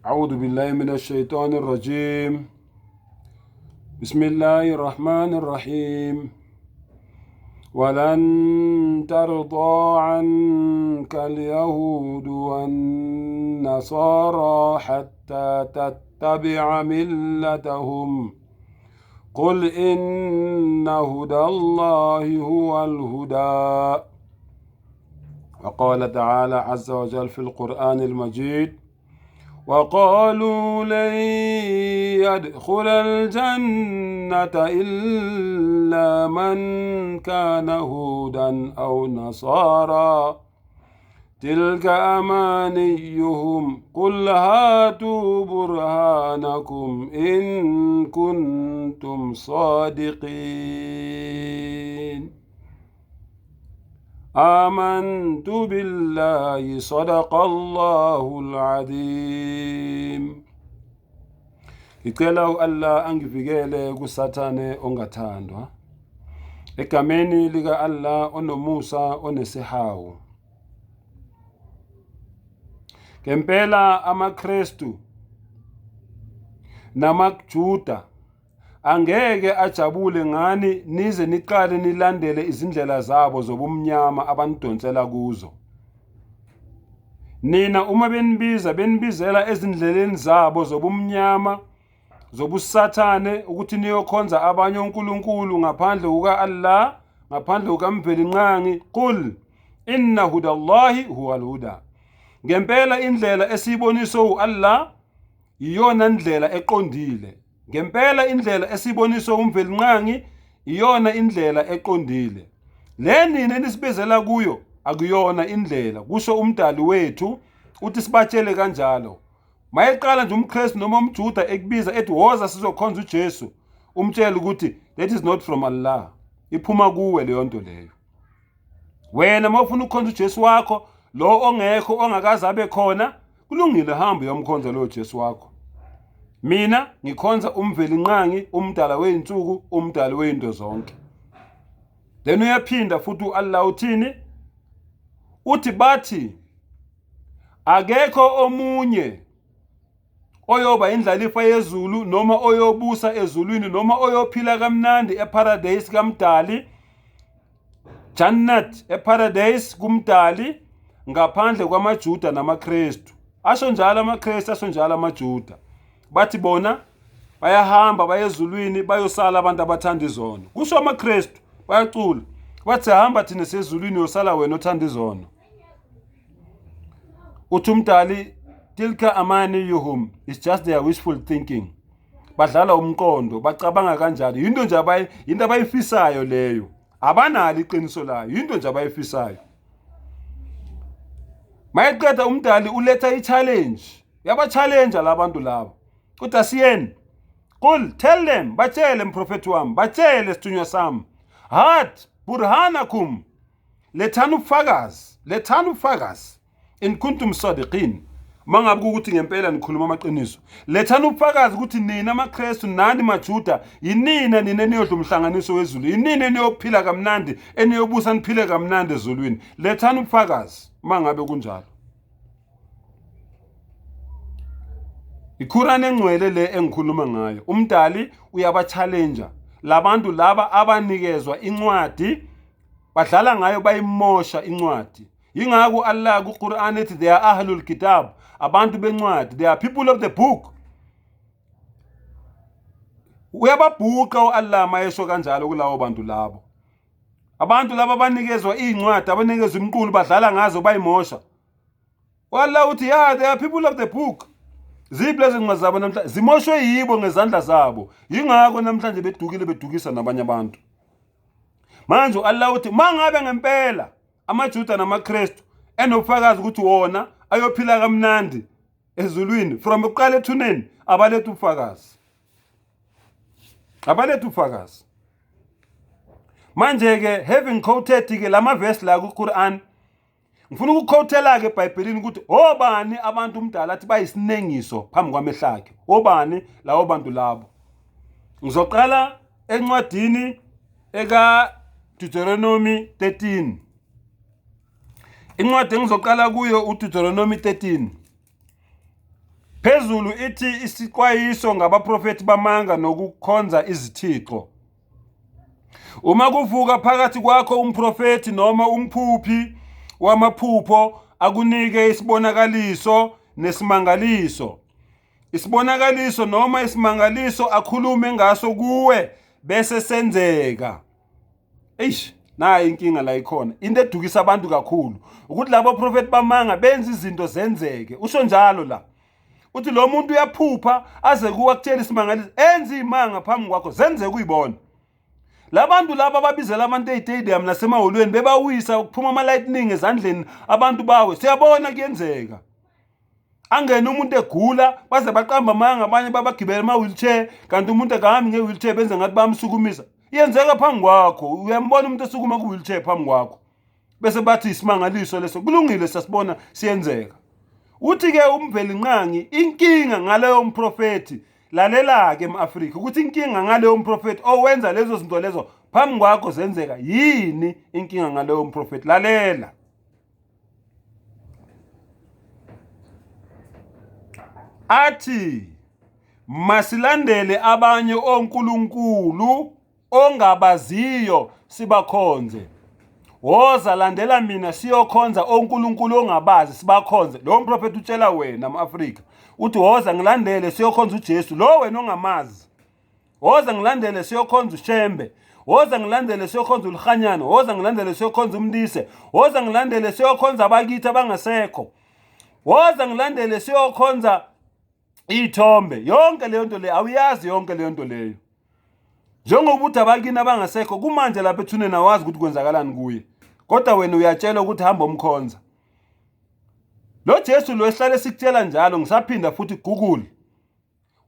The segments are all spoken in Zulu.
أعوذ بالله من الشيطان الرجيم. بسم الله الرحمن الرحيم. ولن ترضى عنك اليهود والنصارى حتى تتبع ملتهم قل إن هدى الله هو الهدى. وقال تعالى عز وجل في القرآن المجيد: وقالوا لن يدخل الجنة إلا من كان هودا أو نصارى تلك أمانيهم قل هاتوا برهانكم إن كنتم صادقين. آمنت بالله صدق الله العظيم. Ngicela Allah angivikele kusathane ongathandwa egameni lika Allah onomusa onesihawu. Ngempela amaKristu namaJuda angeke ajabule ngani nize niqale nilandele izindlela zabo zobumnyama abanidonsela kuzo. Nina uma benibizela ezindleleni zabo zobumnyama zobusathane ukuthi niyokhonza abanye onkulunkulu ngaphandle kuka Allah, ngaphandle kukaMvelinqangi, qul inna hudallahi huwal huda. Ngempela indlela esiyiboniswa uAllah iyona ndlela eqondile. Ngempela indlela esiboniswa uMvelinqangi iyona indlela eqondile. Le nina nisibizela kuyo akuyona indlela, kusho umdali wethu uthi sibatshele kanjalo. Mayeqala nje umKristu noma umJuda ekubiza ethi woza sizokhonza uJesu, umtshela ukuthi that is not from Allah, iphuma kuwe leyo nto leyo. Wena mawufuna ukukhonza uJesu wakho lo ongekho ongakaze abe khona, kulungile hamba uyomkhonza lo Jesu wakho. Mina ngikhonza uMvelinqangi, umdala weinsuku, umdali weinto zonke. Then uyaphinda futhi uAllah uthini? Uthi bathi akekho omunye oyoba indlalifa yezulu noma oyobusa ezulwini noma oyophila kamnandi eparadise kamdali, Jannat eparadise kumdali, ngaphandle kwamaJuda namaKristu. Asho njalo amaKristu, asho njalo amaJuda. Bathi bona bayahamba bayezulwini bayosala abantu abathanda izono. Kusho amaKristu bayacula bathi hamba thina sezulwini yosala wena othanda izono. Uthi umdali tilka amaniyuhum, it's just their wishful thinking. Badlala umqondo, bacabanga kanjalo. Yinto nje into abayifisayo leyo. Abanalo iqiniso layo, yinto nje abayifisayo. Mayeqeda umdali uletha i-challenge. Yaba-challenge labantu labo. Uthi asiyeni. Qul, tell them, batshele mprofeti wami, batshele sithunywa sami. Hat burhanakum, lethani ubufakazi. In kuntum sadiqin. Mangabe ukuthi ngempela nikhuluma amaqiniso. Lethani ubufakazi ukuthi nina amaKristu nani maJuda yinina niyodla umhlanganiso wezulu. Yinina niyophila kamnandi, eniyobusa niphile kamnandi ezulwini. Lethani ubufakazi mangabe kunjalo. IQuran engcwele le engikhuluma ngayo, umdali uyaba-challenge labantu laba abanikezwa incwadi, badlala ngayo bayimosha incwadi. Yingakho Allah kuQuran ethi they are ahlul kitab, abantu bencwadi, they are people of the book. Uyababhuqa uAllah mayesho kanjalo kulawo bantu labo. Abantu laba banikezwa incwadi, abanikezwa imqulu, badlala ngazo bayimosha. uAllah uthi yeah, they are people of the book. Zipleze incwadi zabo namhlanje zimoshwe yibo ngezandla zabo. Yingakho namhlanje bedukisa nabanye abantu. Manje uAllah uthi mangabe ngempela amaJuda namaKristu enobufakazi ukuthi wona ayophila kamnandi ezulwini from uqala ethuneni, abaletha ubufakazi. Manje ke having quoted ke lama verse la kuQuran, ngifuna ukuquotela ke eBhayibhelini ukuthi obani abantu umdala athi bayisinengiso phambi kwamehlakhe. Obani lawo bantu labo? Ngizoqala encwadini eka Deuteronomy 13. Incwadi engizoqala kuyo uDeuteronomy 13. Phezulu ithi isixwayiso ngabaprofeti bamanga nokukhonza izithixo. Uma kuvuka phakathi kwakho umprofeti noma umphuphi wamaphupho akunike isibonakaliso nesimangaliso. Isibonakaliso noma isimangaliso akhulume ngaso kuwe bese senzeka. Nayi inkinga la ikhona. Into edukisa abantu kakhulu ukuthi labo prophet bamanga benza izinto zenzeke. Usho njalo la. Uthi lo muntu uyaphupha aze kuwa kutshela isimangaliso enza imanga phambi kwakho zenze kuyibona. Labantu laba ababizela abantu e-stadium nasemahholweni bebawisa ukuphuma ama lightning ezandleni abantu bawe siyabona kuyenzeka. Angene umuntu egula baze baqamba amanga abanye babagibela ama wheelchair kanti umuntu akahambi nge-wheelchair benze ngathi bamsukumisa. Iyenzeka phambi kwakho uyambona umuntu esukuma ku-wheelchair phambi kwakho bese bathi isimangaliso leso kulungile sasibona siyenzeka. Uthi ke umveli nqangi inkinga ngaleyo mprofeti lalela ke eMafrika ukuthi inkinga ngaleyo mprofeti owenza lezo zinto lezo phambi kwakho zenzeka yini inkinga ngaleyo mprofeti lalela. Athi masilandele abanye onkulunkulu ongabaziyo sibakhonze. Woza landela mina siyokhonza onkulunkulu ongabazi sibakhonze. Lo mprofeti utshela wena eMafrika uthi woza ngilandele siyokhonza uJesu lo wena ongamazi. Woza ngilandele siyokhonza uShembe. Woza ngilandele siyokhonza uLhanyana. Woza ngilandele siyokhonza uMndise. Woza ngilandele siyokhonza abakithi abangasekho. Woza ngilandele siyokhonza ithombe. Yonke leyo nto leyo awuyazi yonke leyo nto leyo. Njengoba uthi abakini abangasekho kumanje lapha ethuneni awazi ukuthi kwenzakalani kuye. Kodwa wena uyatshela ukuthi hamba umkhonza. Lo Jesu lo esihlale sikutshela njalo ngisaphinda futhi Google.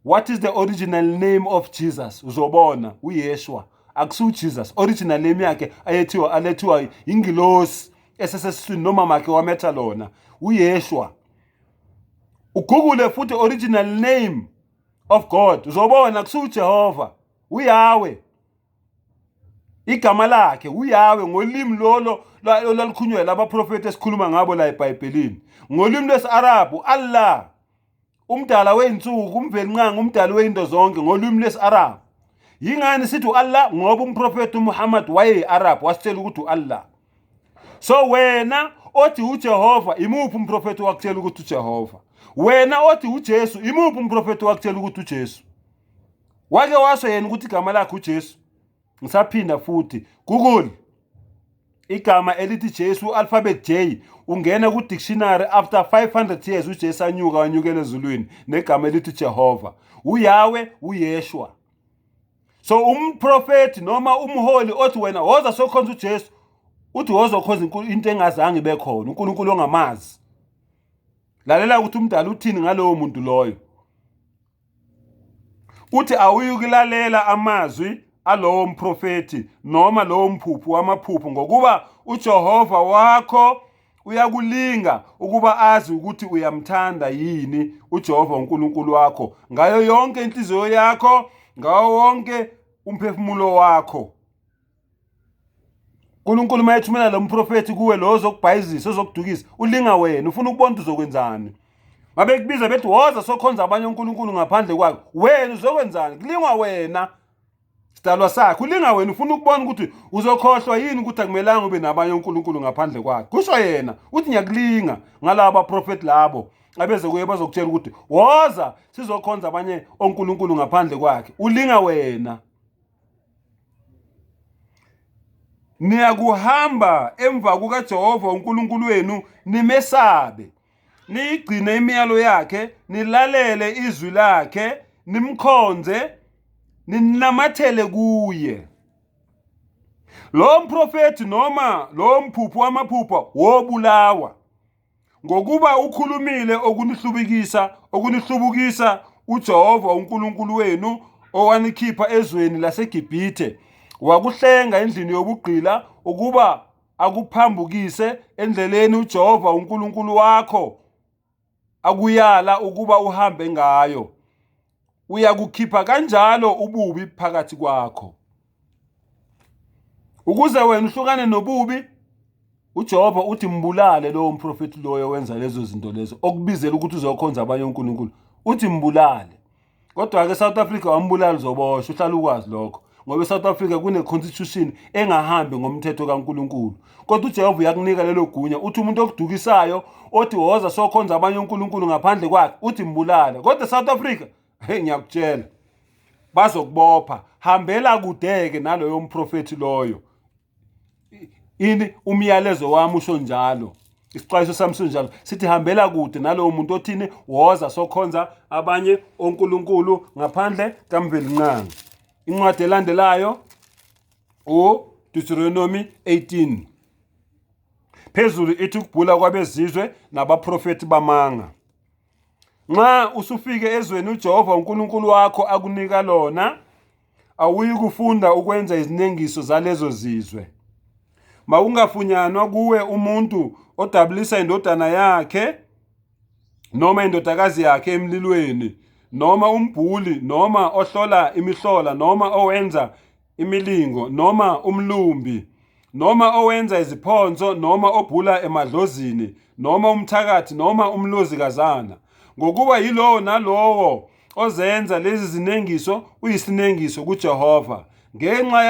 What is the original name of Jesus? Uzobona uYeshua. Akusu Jesus. Original name yakhe alethiwa ingilosi esesesiswini noma makhe wametha lona. uYeshua. Ugoogle futhi original name of God. Uzobona akusu Jehova. uYahweh. Igama lakhe uYahweh ngolimi lolo lwalukhulunywa laba prophet esikhuluma ngabo la eBhayibhelini. Ngolimi lwesiArabu Allah. Umdala weinsuku umveli nqangi umdali weinto zonke ngolimi lwesiArabu. Yingani sithi Allah ngoba umprofeti uMuhammad wayeyiArab wasitshela ukuthi uAllah. So wena othi uJehova imuphi umprofeti wakutshela ukuthi uJehova? Wena othi uJesu imuphi umprofeti wakutshela ukuthi uJesu? Wake washo yena ukuthi igama lakhe uJesu. Ngisaphinda futhi Google igama elithi Jesu alphabet J ungena ku dictionary after 500 years uJesu wanyukela ezulwini negama elithi Jehova. uYahweh uYeshua. So umprofeti noma umholi othi wena woza sokhonza uJesu uthi woza khonza into engazange bekhona uNkulunkulu ongamazi. Lalela ukuthi umdala uthini ngalowo muntu loyo. Uthi awuyukilalela amazwi alowo mprofeti noma lowo mphuphu wamaphupho ngokuba uJehova wakho uyakulinga ukuba azi ukuthi uyamthanda yini uJehova uNkulunkulu wakho ngayo yonke inhliziyo yakho ngawo wonke umphefumulo wakho. uNkulunkulu mayethumela lo mprofeti kuwe lo ozokubhayizisa ozokudukisa ulinga wena ufuna ukubona uzokwenzani. Mabe kubiza bethi woza sokhonza abanye uNkulunkulu ngaphandle kwakho wena uzokwenzani kulingwa wena sidalwa sakho ulinga wena ufuna ukubona ukuthi uzokhohlwa yini ukuthi akumelanga ube nabanye uNkulunkulu ngaphandle kwakho. Kusho yena uthi ngiyakulinga ngalabo prophet labo abeze kuye bazokutshela ukuthi woza sizokhonza abanye oNkulunkulu ngaphandle kwakhe ulinga wena. Niyakuhamba emva kukaJehova uNkulunkulu wenu nimesabe. Nigcine imiyalo yakhe, nilalele izwi lakhe, nimkhonze, ninamathele kuye. Lo mprofeti noma lo mphuphu wamaphupho wobulawa. Ngokuba ukhulumile okunihlubukisa uJehova uNkulunkulu wenu owanikhipha ezweni laseGibhithe. Wakuhlenga endlini yobugqila ukuba akuphambukise endleleni uJehova uNkulunkulu wakho akuyala ukuba uhambe ngayo. Uyakukhipha kanjalo ububi phakathi kwakho. Ukuze wena uhlukane nobubi uJehova uthi mbulale lowo mprofeti loyo wenza lezo zinto lezo okubizela ukuthi uzokhonza abanye uNkulunkulu. uthi mbulale. Kodwa-ke South Africa wambulala uzoboshwa, uhlala ukwazi lokho. Ngoba eSouth Africa kune-constitution engahambi ngomthetho kaNkulunkulu. Kodwa uJehova uyakunika lelo gunya, uthi umuntu okudukisayo othi woza sokhonza abanye uNkulunkulu ngaphandle kwakhe, uthi mbulale. Kodwa eSouth Africa, ngiyakutshela, bazokubopha. Hambela kudeke naloyo mprofethi loyo. Umyalezo wami usho njalo, isixwayiso sami sinjalo, sithi hambela kude nalowo muntu othini woza sokhonza abanye onkulunkulu ngaphandle kaMvelinqangi. Incwadi elandelayo Deuteronomy 18. Phezulu ithi ukubhula kwabezizwe nabaprofeti bamanga. Nxa usufike ezweni uJehova uNkulunkulu wakho akunika lona, awuyi kufunda ukwenza izinengiso zalezo zizwe. Makungafunyanwa kuwe umuntu odabulisa indodana yakhe noma indodakazi yakhe emlilweni, noma umbhuli, noma ohlola imihlola, noma owenza imilingo, noma umlumbi, noma owenza iziphonzo, noma obhula emadlozini, noma umthakathi, noma umlozikazana. Ngokuba yilowo nalowo ozenza lezi zinengiso uyisinengiso kuJehova. Ngenxa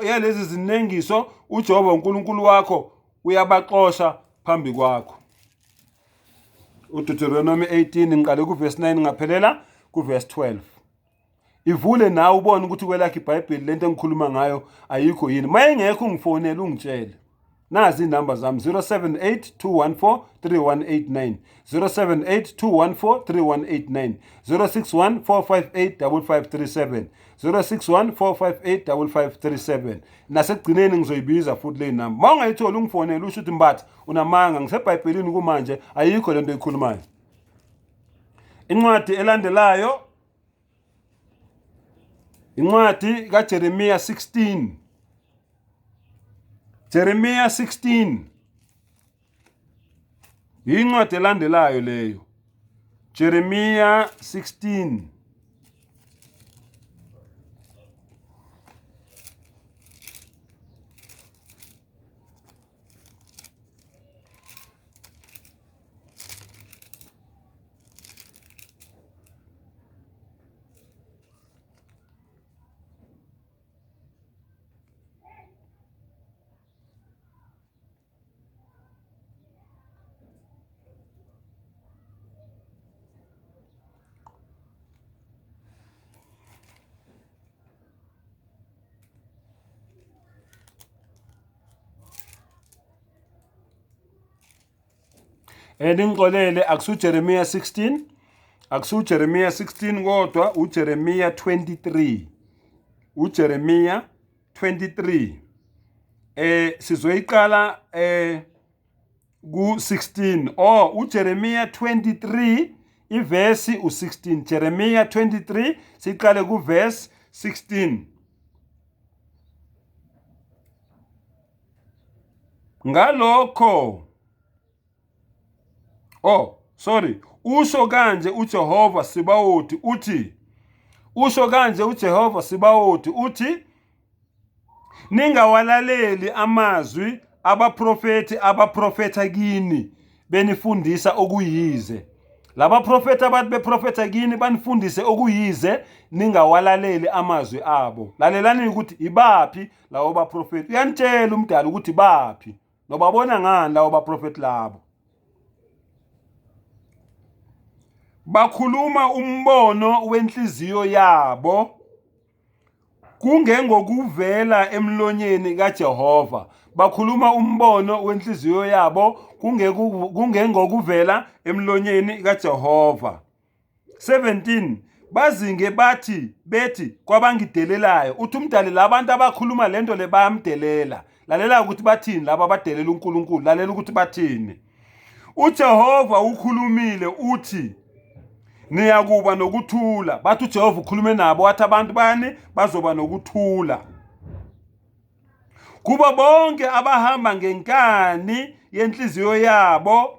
yalezi zinengiso uJehova uNkulunkulu wakho uyabaxosha phambi kwakho. uDeuteronomy 18 ngiqale kuverse 9 ngaphelela kuverse 12. Ivule nawe ubone ukuthi kwelakhe iBhayibheli lento engikhuluma ngayo ayikho yini. Mayengekho ungifonele ungitshele. Nazi inamba zami 0782143189, 0782143189, 0614585537, 0614585537. Nasekugcineni ngizoyibiza futhi le namba. Mawungayithola ungifonele usho ukuthi Mbatha unamanga, ngiseBhayibhelini kumanje ayikho lento eyikhulumayo. Incwadi elandelayo incwadi kaJeremiya 16. Jeremiya 16. Incwadi elandelayo leyo. Jeremiya 16. Ngixolele akusuJeremiya 16, akusuJeremiya 16 kodwa uJeremiya 23. uJeremiya 23. Sizoyiqala ku16. uJeremiya 23 iverse u16. Jeremiya 23 siqale kuverse 16. Ngalokho usho kanje uJehova Sibawothi uthi, usho kanje uJehova Sibawothi uthi, ningawalaleli amazwi abaprofeti abaprofetha kini benifundisa okuyize. Laba profeti abathi beprofetha kini banifundise okuyize, ningawalaleli amazwi abo. Lalelani ukuthi ibaphi lawo baprofeti. Uyanitshela umdala ukuthi ibaphi, nobabona ngani lawo baprofeti labo. Bakhuluma umbono wenhliziyo yabo, kungengokuvela emlonyeni kaJehova. Bakhuluma umbono wenhliziyo yabo, kungengokuvela emlonyeni kaJehova. 17. Bazinge bethi kwabangidelelayo. Uthi umdali labantu abakhuluma lento le bayamdelela. Lalela ukuthi bathini laba abadelela uNkulunkulu. Lalela ukuthi bathini. uJehova ukhulumile uthi, niyakuba nokuthula. Bathi uJehova ukhulume nabo wathi abantu bani bazoba nokuthula. Kuba bonke abahamba ngenkani yenhliziyo yabo,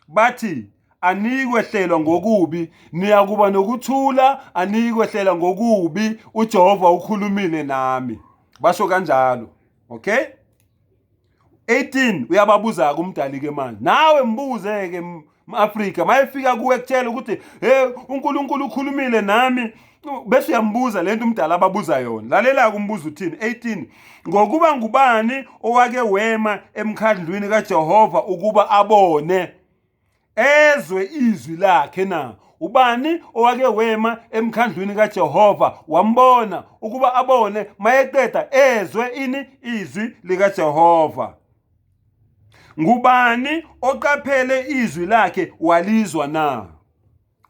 bathi anikwehlelwa ngokubi. Niyakuba nokuthula, anikwehlelwa ngokubi. uJehova ukhulumile nami. Basho kanjalo. Okay? 18. Uyababuza kumdali ke manje. Nawe mbuze ke Afrika mayefika kuwe ekutshela ukuthi uNkulunkulu ukhulumile nami bese uyambuza lento umdala ababuza yona. Lalela kumbuzo uthini 18 ngokuba ngubani owake wema emkhandlwini kaJehova ukuba abone ezwe izwi lakhe na. Ubani owake wema emkhandlwini kaJehova wambona ukuba abone mayeqeda ezwe ini izwi likaJehova. Ngubani oqaphele izwi lakhe walizwa na.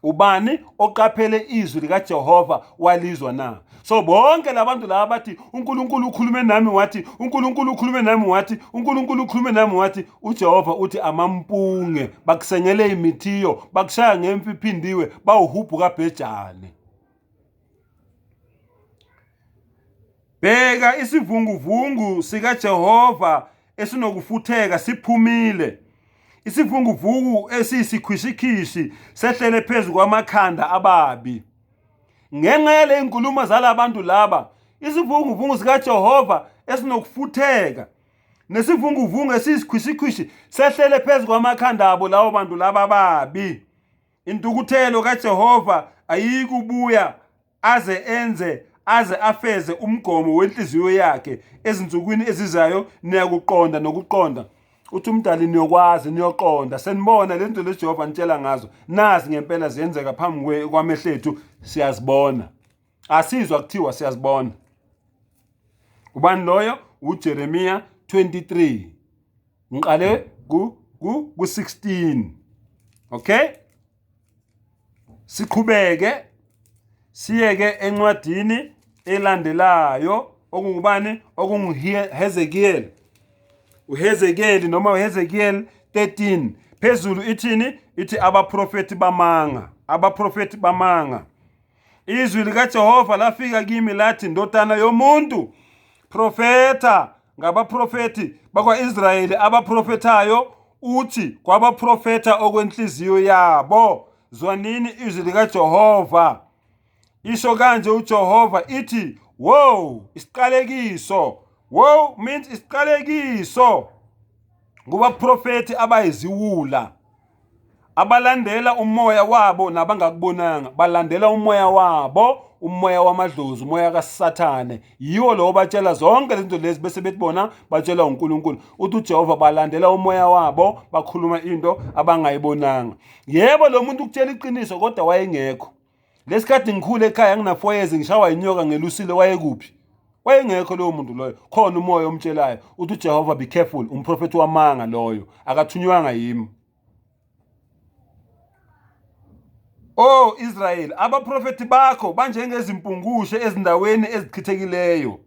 Ubani oqaphele izwi likaJehova walizwa na. So bonke labantu laba bathi uNkulunkulu ukhulume nami wathi, uNkulunkulu ukhulume nami wathi, uNkulunkulu ukhulume nami wathi, uJehova uthi amampunge bakusengele imithiyo bakushaya ngempi iphindiwe bawuhubhu kaBhejane. Bheka isivunguvungu sikaJehova esinokufutheka siphumile. Isivunguvungu esiyisikhwishikhishi sehlele phezu kwamakhanda ababi. Ngenxa yale inkulumo zalabantu laba, isivunguvungu sikaJehova esinokufutheka nesivunguvungu esiyisikhwishikhishi sehlele phezu kwamakhanda abo lawo bantu laba ababi. Intukuthelo kaJehova ayikubuya aze afeze umgomo wenhliziyo yakhe. Ezinsukwini ezizayo niyakuqonda nokuqonda. Uthi umdali niyokwazi niyoqonda. Senibona lento leJehova nitshela ngazo. Nazi ngempela ziyenzeka phambi kwamehlethu siyazibona. Asizwa kuthiwa siyazibona. Ubani loyo? uJeremiya 23. Ngiqale ku-16. Okay? Siqhubeke siyeke encwadini elandelayo okungubani okunguHezekiyeli. uHezekiyeli noma uHezekiyeli 13 phezulu ithini? Ithi abaprofeti bamanga. Abaprofeti bamanga. Izwi likaJehova lafika kimi lathi, ndodana yomuntu, profeta ngabaprofeti bakwa-Israyeli abaprofetayo, uthi kwabaprofeta okwenhliziyo yabo, zwanini izwi likaJehova. Isho kanje uJehova ithi, wow, isiqalekiso. Wow means isiqalekiso kubaprofeti abayiziwula abalandela umoya wabo nabangakubonanga. Balandela umoya wabo, umoya wamadlozi, umoya kaSathane. Yiwo lo batshela zonke lezinto lezi bese bethi bona batshela uNkulunkulu. Uthi uJehova balandela umoya wabo, bakhuluma into abangayibonanga. Yebo lo muntu ukutshela iqiniso kodwa wayengekho. Lesikhathi ngikhule ekhaya ngina 4 years ngishawa inyoka ngelusile wayekuphi? Wayengekho lowo muntu loyo. Khona umoya omtshelayo. Uthi uJehova be careful, umprofeti wamanga loyo, akathunywanga yimi. Oh Israel, abaprofeti bakho banjengezimpungushe ezindaweni ezichithekileyo.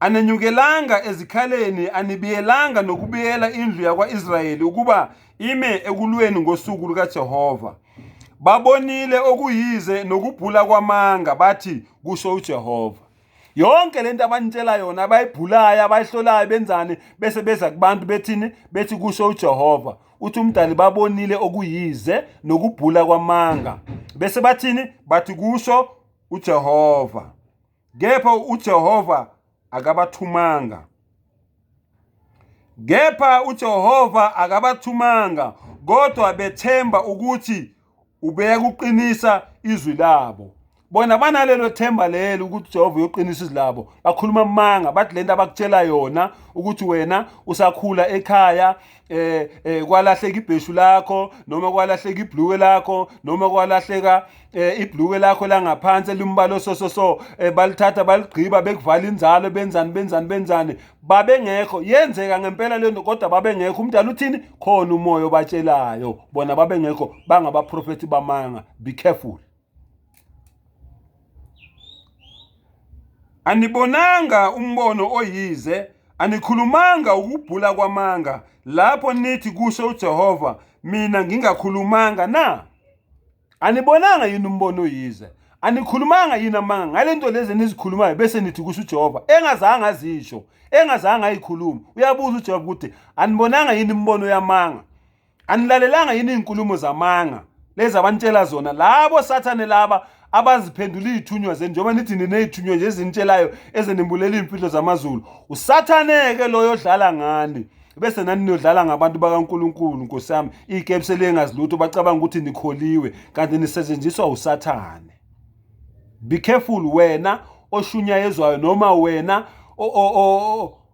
Anenyukelanga ezikhaleni, anibiyelanga nokubiyela indlu yakwa-Israyeli ukuba ime ekulweni ngosuku lukaJehova. Babonile okuyize nokubhula kwamanga, bathi kusho uJehova. Yonke lento abanitshela yona abayibhulayo, abayihlolayo, benzani bese beza kubantu bethini? Bethi kusho uJehova. Uthi umdali babonile okuyize nokubhula kwamanga, bese bathini? Bathi kusho uJehova. Kepha uJehova akabathumanga. Kepha uJehova akabathumanga, kodwa bethemba ukuthi ubekuqinisa izwi labo. Bona banalelo themba lelo ukuthi uJehova uyoqinisa izwi labo. Bakhuluma amanga, bathi lento abakutshela yona ukuthi wena usakhula ekhaya kwalahleka ibheshu lakho, noma kwalahleka ibhluke lakho, noma kwalahleka ibhluke lakho langaphansi elumbalo so balithatha baligqiba bekuvala inzalo, benzani babengekho. Yenzeka ngempela lento kodwa babengekho. Umdala uthini? Khona umoya obatshelayo. Bona babengekho, bangabaprofeti bamanga. Be careful. Anibonanga umbono oyize, anikhulumanga ukubhula kwamanga, lapho nithi kusho uJehova, mina ngingakhulumanga na? Anibonanga yini umbono oyize? Anikhulumanga yini amanga ngalento lezi nizikhulumayo bese nithi kusho uJehova engazange azisho, engazange ayikhuluma? Uyabuza uJehova ukuthi anibonanga yini imbono yamanga? Anilalelanga yini izinkulumo zamanga lezi abanitshela zona labo Sathane laba abaziphendula izithunywa zenu, njengoba nithi ninezithunywa nje ezinitshelayo ezenimbulela impilo zamazulu? USathane ke loyo odlala ngani. bese nani niyodlala ngabantu bakaNkulunkulu Nkosi yami ikephu selengazilutho bacabanga ukuthi nikholiwe kanti nisetshenziswa usathane. Be careful wena oshunyayezwayo noma wena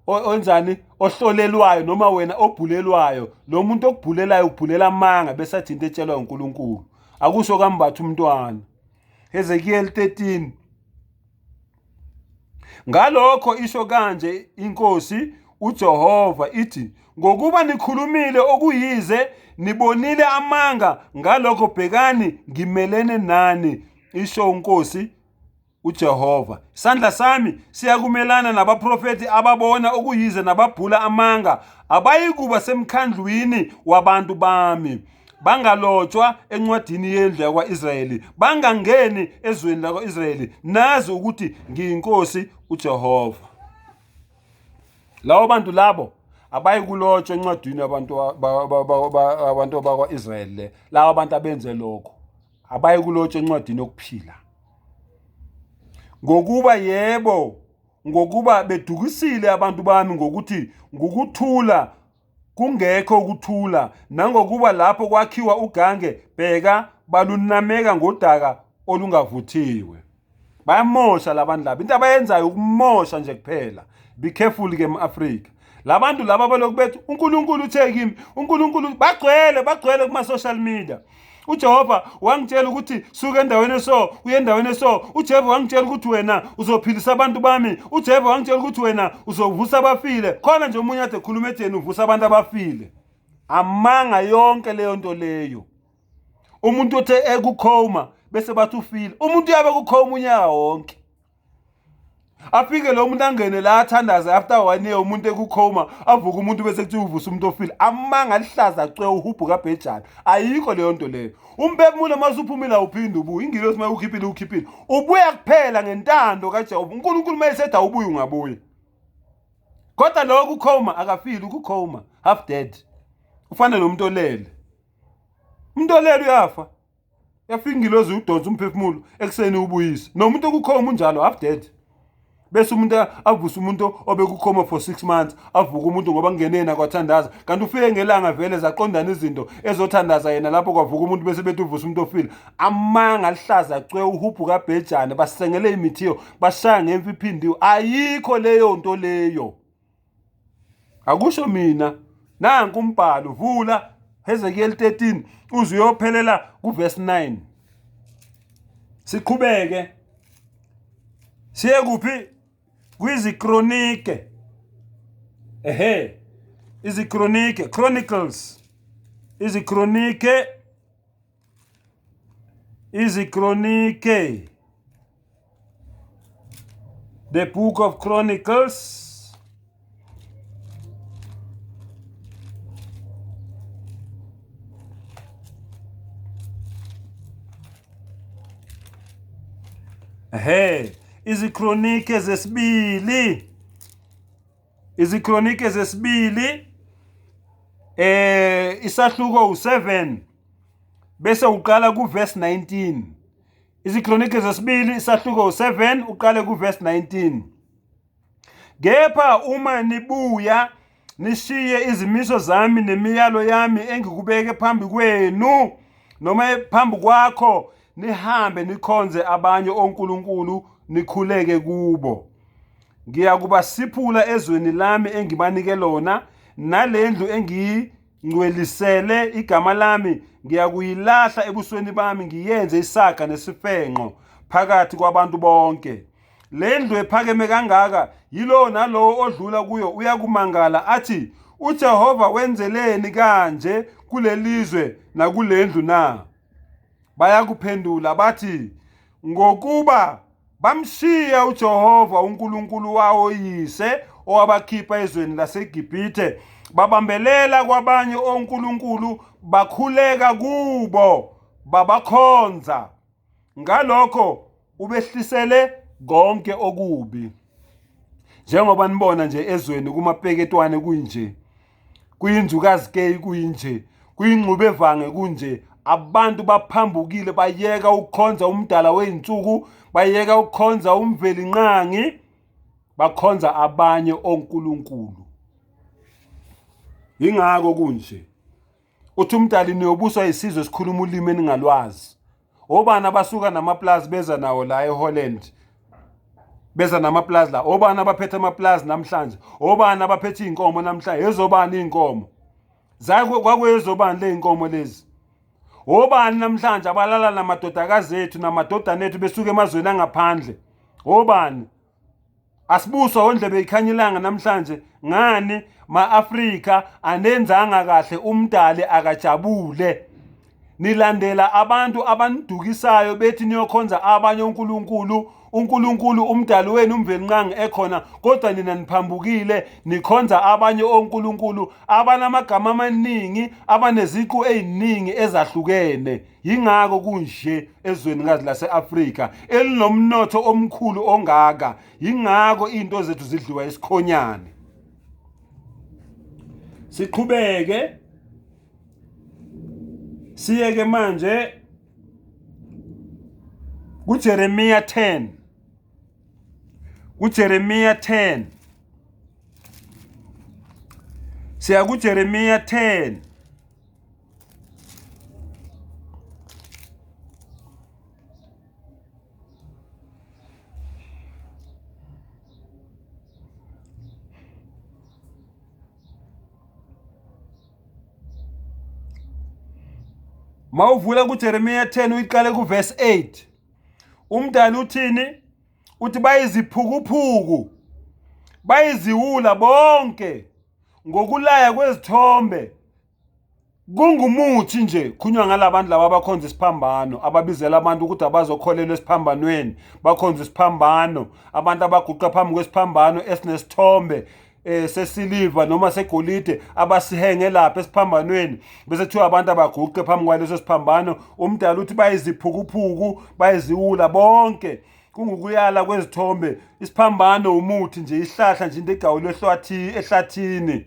onzani ohlolelwayo noma wena obhulelwayo. Lo muntu okubhulelayo ubhulela amanga bese athi into etshelwa uNkulunkulu akusho kambatha umntwana. Hezekiel 13. Ngalokho isho kanje inkosi uJehova ithi, ngokuba nikhulumile okuyize nibonile amanga, ngalokho bhekani ngimelene nani, isho inkosi uJehova. Isandla sami siyakumelana nabaprofeti ababona okuyize nababhula amanga, abayikuba semkhandlwini wabantu bami. Bangalotshwa encwadini yendlu yakwa-Israyeli, bangangeni ezweni lakwa-Israyeli. Nazi ukuthi ngiyinkosi uJehova. Lawo bantu labo abayikulotshwa encwadini abantu bakwa-Israyeli. Lawo bantu abenze lokho abayikulotshwa encwadini yokuphila. Ngokuba yebo, ngokuba bedukisile abantu bami ngokuthi ngukuthula kungekho ukuthula, nangokuba lapho kwakhiwa ugange bheka balunameka ngodaka olungavuthiwe. Bayamosha labantu laba, into abayenzayo ukumosha nje kuphela. Be careful ke eAfrika. Labantu laba balokhu bethi uNkulunkulu uthe kimi, uNkulunkulu bagcwele kuma social media. uJehova wangitshela ukuthi suka endaweni eso uye endaweni eso. uJehova wangitshela ukuthi wena uzophilisa abantu bami. uJehova wangitshela ukuthi wena uzovusa abafile. Khona nje umunye ade khuluma etheni uvusa abantu abafile. Amanga yonke leyo nto leyo. Umuntu othe ekukhoma bese bathi ufile. Umuntu uyabe kukhoma unyaka wonke. Afike lo muntu angene la athandaza after 1 year umuntu ekukhoma avuka umuntu bese kuthi uvusa umuntu ofile. Amanga alihlaza cwe uhubhu kaBhejani. Ayikho leyo nto leyo. Umphemulo masuphumila uphinde ubuye. Ingilosi ukhiphile. Ubuya kuphela ngentando kaJehova. uNkulunkulu mayesethu awubuye ungabuye. Kodwa lo kukhoma akafili ukukhoma half dead. Ufana nomuntu olele. Umuntu olele uyafa. Yafika ingilosi udonsa umphefumulo ekseni ubuyise. Nomuntu okukhoma unjalo half dead. Bese umuntu avusa umuntu obekukhoma for 6 months avuka umuntu ngoba kungenena kwathandaza kanti ufike ngelanga vele zaqondana izinto ezothandaza yena lapho kwavuka umuntu bese bethi uvusa umuntu ofile. Amanga alihlaza cwe uhubhu kaBhejani basengele imithiyo bashaya ngemfi iphindiwe. Ayikho leyo nto leyo. Akusho mina. Nanku umbhalo vula Hezekiel 13 uze uyophelela kuverse 9. Siqhubeke siye kuphi kwizikronike. Izikronike, Chronicles. Izikronike. The book of Chronicles. Izikronike zesibili. Isahluko u7 bese uqala kuverse 19. Izikronike zesibili isahluko u7 uqale kuverse 19. Kepha uma nibuya nishiye izimiso zami nemiyalo yami engikubeke phambi kwenu noma phambi kwakho, nihambe nikhonze abanye onkulunkulu nikhuleke kubo, ngiyakubasiphula ezweni lami engibanike lona, nalendlu engiyingcwelisele igama lami ngiyakuyilahla ebusweni bami, ngiyenze isaga nesifenqo phakathi kwabantu bonke. Lendlu ephakeme kangaka yilo nalowo odlula kuyo uyakumangala athi, uJehova wenzeleni kanje kulelizwe nakulendlu na? Bayakuphendula bathi, ngokuba bamshiya uJehova uNkulunkulu wawo yise owabakhipha ezweni laseGibhithe, babambelela kwabanye onkulunkulu, bakhuleka kubo, babakhonza. Ngalokho ubehlisele konke okubi. Njengoba nibona nje ezweni kumapeketwane kunje, kuyinzukazi ke kuyinje, kuyingxubevange kunje, abantu baphambukile bayeka ukukhonza umdala weinsuku, bayeka ukukhonza umveli nqangi, bakhonza abanye onkulunkulu. ingako kunje uthi umdali niyobuswa isizwe esikhuluma ulimi eningalwazi. Obani abasuka namaplazi beza nawo la eHolland, beza namaplazi la. Obani abaphethe amaplazi namhlanje, obani abaphethe inkomo namhlanje, ezobani inkomo kwakwezobani le inkomo lezi. Obani namhlanje abalala namadodakazi ethu namadodana ethu besuka emazweni angaphandle. Obani asibuswa ondlebe ikhanyilanga namhlanje. Ngani ma-Afrika anenzanga kahle, umdali akajabule. Nilandela abantu abanidukisayo bethi niyokhonza abanye uNkulunkulu. uNkulunkulu umdali wenu umvelinqangi ekhona, kodwa nina niphambukile nikhonza abanye onkulunkulu abanamagama amaningi, abaneziqu eziningi ezahlukene. Yingako kunje ezwenikazi lase-Afrika elinomnotho omkhulu ongaka. Yingako into zethu zidliwa isikhonyane. Siqhubeke siyeke manje kuJeremiya 10. kuJeremiya 10. Siya kuJeremiya 10. Mawuvula kuJeremiya 10 uyiqale kuverse 8. Umdali uthini? Uthi bayiziphukuphuku, bayiziwula bonke ngokulaya kwezithombe. Kungumuthi nje khunywa ngalabantu laba abakhonza isiphambano, ababizela abantu ukuthi abazokholelwa esiphambanweni, bakhonza isiphambano. Abantu abaguqa phambi kwesiphambano esinesithombe sesiliva noma segolide, abasihenge lapha esiphambanweni, bese kuthiwa abantu abaguqe phambi kwaleso siphambano. Umdali uthi bayiziphukuphuku, bayiziwula bonke kungukuyala kwezithombe. Isiphambano umuthi nje, isihlahla nje into egawulwe ehlathini.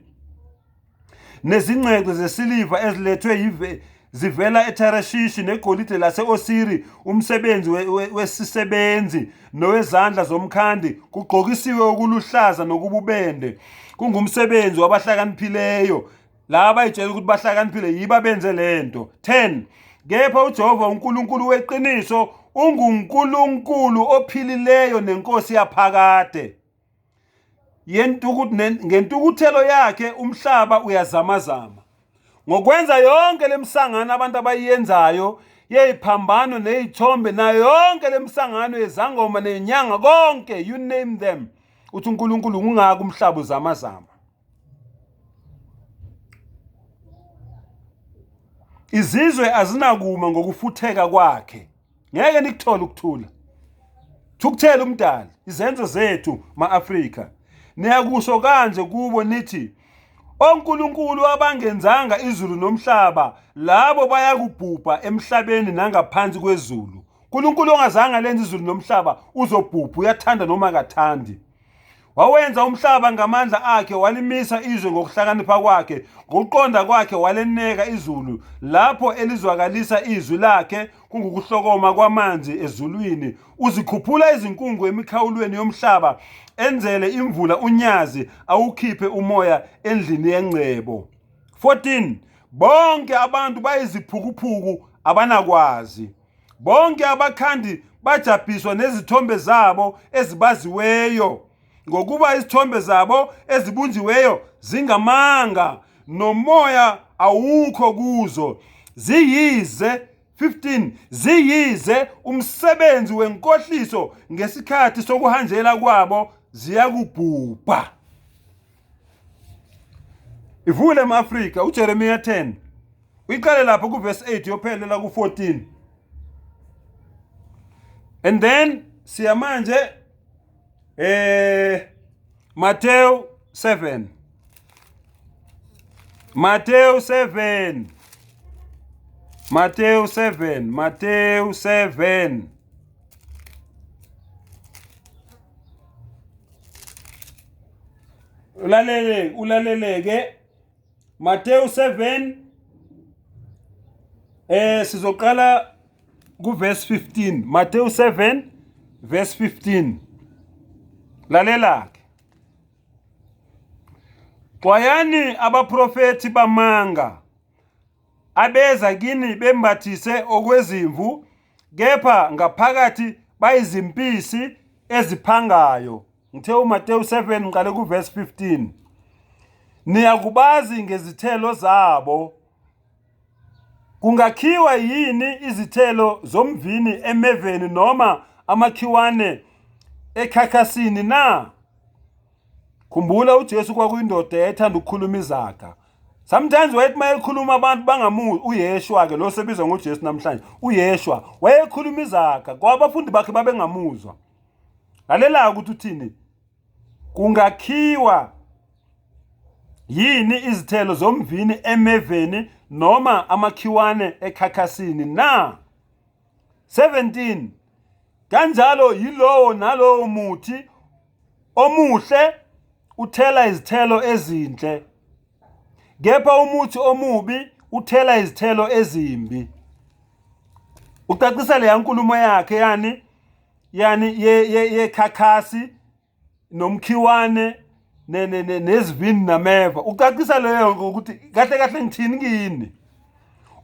Nezingcebo zesiliva ezilethwe zivela eThareshishi, negolide lase-Osiri, umsebenzi wesisebenzi nowezandla zomkhandi, kugqokisiwe okuluhlaza nokububende. Kungumsebenzi wabahlakaniphileyo. Laba bayitshela ukuthi bahlakaniphile yiba benze lento. 10. Kepha uJehova uNkulunkulu weqiniso unguNkulunkulu ophilileyo nenkosi yaphakade. Ngentukuthelo yakhe umhlaba uyazamazama. Ngokwenza yonke lemsangano abantu abayenzayo yeziphambano nezithombe, na yonke lemsangano yezangoma nenyanga konke, you name them, uthi uNkulunkulu ungaka umhlaba uzamazama. Izizwe azinakuma ngokufutheka kwakhe. Ngeke nikuthola ukuthula. Thukuthela umdali izenzo zethu ma-Afrika. Niyakusho kanje kubo nithi onkulunkulu abangenzanga izulu nomhlaba, labo bayakubhubha emhlabeni nangaphansi kwezulu. uNkulunkulu ongazange lenza izulu nomhlaba uzobhubha, uyathanda noma kathandi. Wawenza umhlaba ngamandla akhe, walimisa izwe ngokuhlakanipha kwakhe, ngokuqonda kwakhe waleneka izulu, lapho elizwakalisa izwi lakhe kungukuhlokoma kwamanzi ezulwini. Uzikhuphula izinkungu emikhawulweni yomhlaba, enzele imvula unyazi, awukhiphe umoya endlini yengcebo. 14. Bonke abantu bayiziphukuphuku abanakwazi. Bonke abakhandi bajabhiswa nezithombe zabo ezibaziweyo, ngokuba izithombe zabo ezibunjiweyo zingamanga, nomoya awukho kuzo. Ziyize 15. Ziyize umsebenzi wenkohliso, ngesikhathi sokuhanjela kwabo ziyakubhubha. Ivule ema-Afrika uJeremiya 10 uyiqale lapho kuverse 8 yophelela ku-14. And then siya manje Matthew 7. Matthew 7. Matthew 7. Matthew 7. Ulaleleke Matthew 7. Sizoqala kuverse 15. Matthew 7 verse 15. Lalela-ke. xwayani abaprofethi bamanga abeza kini bembathise okwezimvu kepha ngaphakathi bayizimpisi eziphangayo. Ngithe uMateyu 7 ngiqale kuverse 15. Niyakubazi ngezithelo zabo. Kungakhiwa yini izithelo zomvini emeveni noma amakhiwane ekhakhasini na? Khumbula uJesu kwakuyindoda ethanda ukukhuluma izaga. Sometimes wayethi mayekhuluma abantu bangamuzi uYeshua ke lo sebizwa ngoJesu namhlanje. uYeshua wayekhuluma izaga kwabafundi bakhe babengamuzwa. Lalela ukuthi uthini? Kungakhiwa yini izithelo zomvini emeveni noma amakhiwane ekhakhasini na? 17. Kanjalo yilowo nalowo muthi omuhle uthela izithelo ezinhle, kepha umuthi omubi uthela izithelo ezimbi. Ucacisa le nkulumo yakhe yani yekhakhasi nomkhiwane nezivini nameva. Ucacisa leyo ukuthi kahle kahle ngithini kini.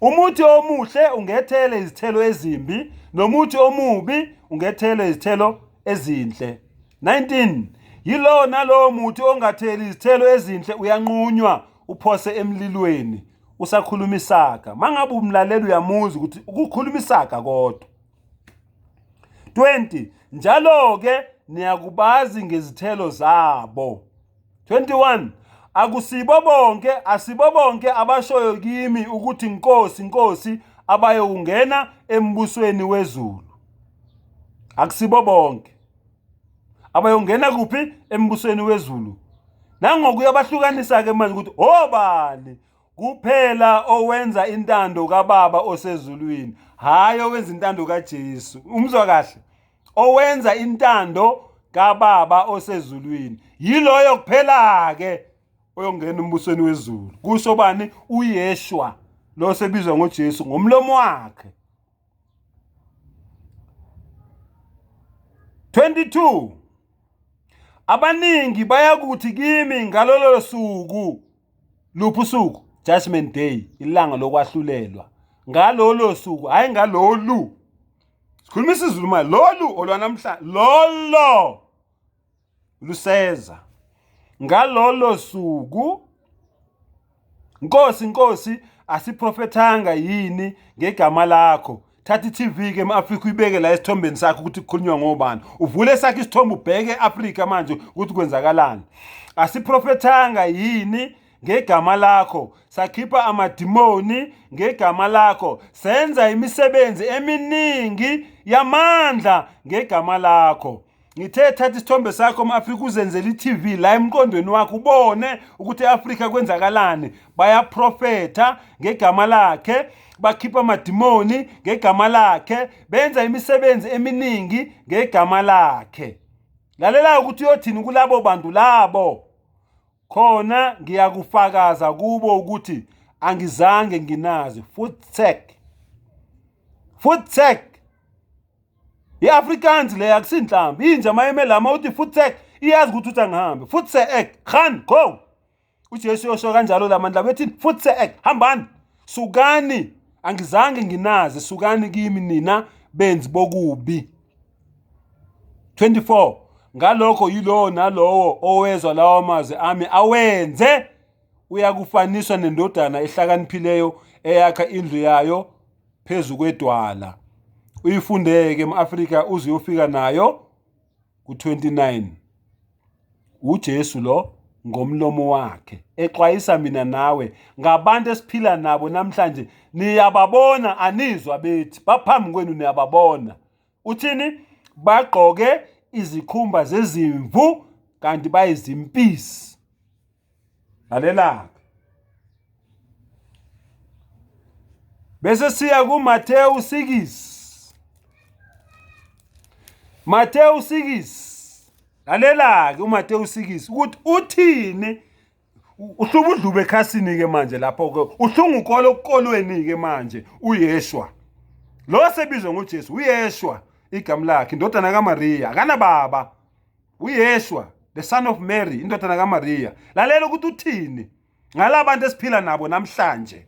Umuthi omuhle ungethele izithelo ezimbi, nomuthi omubi ungethele izithelo ezinhle. 19. Yilowo nalowo muthi ongatheli izithelo ezinhle uyanqunywa uphose emlilweni. Usakhuluma isaga. Mangabe umlaleli uyamuzwa ukuthi ukukhuluma isaga kodwa. 20. Njalo ke niyakubazi ngezithelo zabo. 21. Asibo bonke abashoyo kimi ukuthi Nkosi, Nkosi abayokungena embusweni wezulu. Akusibo bonke abayongena kuphi? Embusweni wezulu. Nangokuya ke manje ukuthi obani kuphela owenza intando kaBaba osezulwini, hayi owenza intando kaJesu. Umzwa kahle? Owenza intando kaBaba osezulwini yiloyo kuphela ke oyongena embusweni wezulu. Kusho bani? uYeshua lo sebizwa ngoJesu ngomlomo wakhe. 22. Abaningi bayakuthi kimi ngalolo suku. Luphi usuku? Judgment Day, ilanga lokwahlulelwa. Ngalolo suku, hayi ngalolu. Sikhuluma isiZulu manje. Lolu olwanamhlanje, lolo luseza. Ngalolo suku, Nkosi, Nkosi, asiprofethanga yini ngegama lakho? Thatha iTV ke eAfrika uyibeke la esithombeni sakho ukuthi kukhulunywa ngobani. Uvule sakhe isithombe ubheke eAfrika manje ukuthi kwenzakalani. Asiprofethanga yini ngegama lakho? Sakhipha amadimoni ngegama lakho. Senza imisebenzi eminingi yamandla ngegama lakho. Ngithe thatha isithombe sakho eAfrika uzenzele iTV la emqondweni wakho ubone ukuthi eAfrika kwenzakalani. Bayaprofetha ngegama lakhe, bakhipha amadimoni ngegama lakhe, benza imisebenzi eminingi ngegama lakhe. Lalela ukuthi uyothini kulabo bantu labo. Khona ngiyakufakaza kubo ukuthi angizange nginazi. Footsec. I-Afrikaans le akusinhlambi. Inja mayeme lama uthi footsec iyazi ukuthi uthi angihambe. Footsec, khan go. uJesu yosho kanjalo lamandla bethi footsec, hambani. Sukani. Angizange nginazi, sukani kimi nina benzi bokubi. 24. Ngalokho yilowo nalowo owezwa lawo mazwi ami awenze uyakufaniswa nendodana ehlakaniphileyo eyakha indlu yayo phezu kwedwala. Uyifundeke eAfrika uze uyofika nayo ku29. uJesu lo ngomlomo wakhe exwayisa mina nawe ngabantu esiphila nabo namhlanje. Niyababona anizwa bethi baphambi kwenu, niyababona. Uthini? Bagqoke izikhumba zezimvu kanti bayizimpisi. Lalela. Bese siya kuMateyu 6. Mateyu 6. Lalela ke uMateyu 6 ukuthi uthini. Uhluba udlube ekhasini ke manje lapho ke uhlunga ukolo okukolweni ke manje uYeshua. Lo sebizwa ngoJesu uYeshua igama lakhe, indodana kaMaria, akana baba. uYeshua the son of Mary, indodana kaMaria. Lalela ukuthi uthini ngalabantu esiphila nabo namhlanje.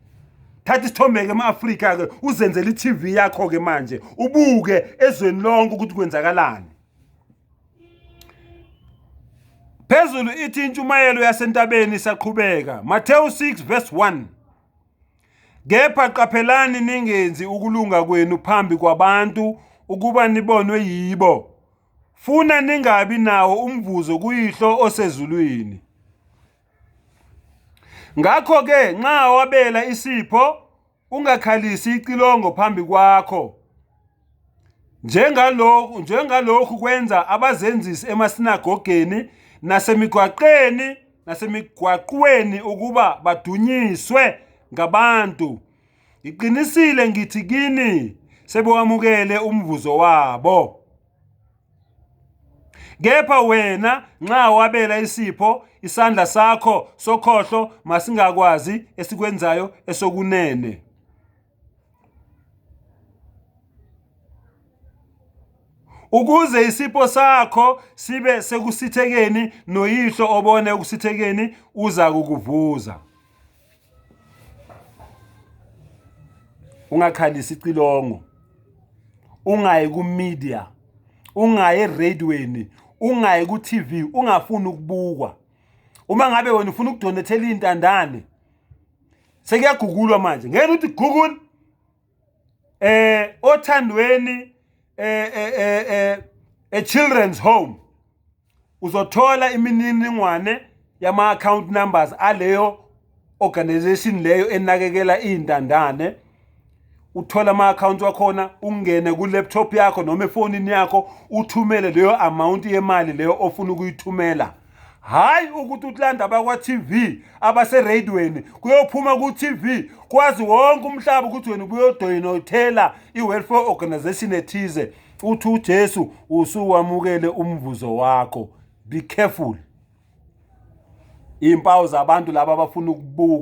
Thatha isithombe ke eAfrika ke uzenzele iTV yakho ke manje ubuke ezweni lonke ukuthi kwenzakalani. Phezulu ithi intshumayelo yasentabeni isaqhubeka. Matthew 6 verse 1. Kepha qaphelani ningenzi ukulunga kwenu phambi kwabantu ukuba nibonwe yibo. Funa ningabi nawo umvuzo kuyihlo osezulwini. Ngakho ke nxa wabela isipho ungakhalisi icilongo phambi kwakho. Njengalokhu kwenza abazenzisi emasinagogeni nasemigwaqweni ukuba badunyiswe ngabantu. Iqinisile ngithi kini sebewamukele umvuzo wabo. Kepha wena nxa wabela isipho isandla sakho sokhohlo masingakwazi esikwenzayo esokunene. Ukuze isipho sakho sibe sekusithekeni noyihlo obone ukusithekeni uza kukuvuza. Ungakhalisi icilongo. Ungayi ku media. Ungayi radioweni. Ungayi ku TV, ungafuni ukubukwa. Uma ngabe wena ufuna ukudonethela intandane sekuyagugulwa manje. Ngeke uthi Google othandweni a children's home uzothola imininingwane yama account numbers aleyo organization leyo enakekela intandane. Uthola ama account wakhona ungene ku laptop yakho noma efonini yakho uthumele leyo amount yemali leyo ofuna ukuyithumela. Hayi ukuthi utlanda abakwa TV abase radioweni kuyophuma ku TV kwazi wonke umhlaba ukuthi wena ubuyodoyinothela iwelfare organization ethize uthi uJesu usuwamukele umvuzo wakho. Be careful. Impawu zabantu laba abafuna ukubuka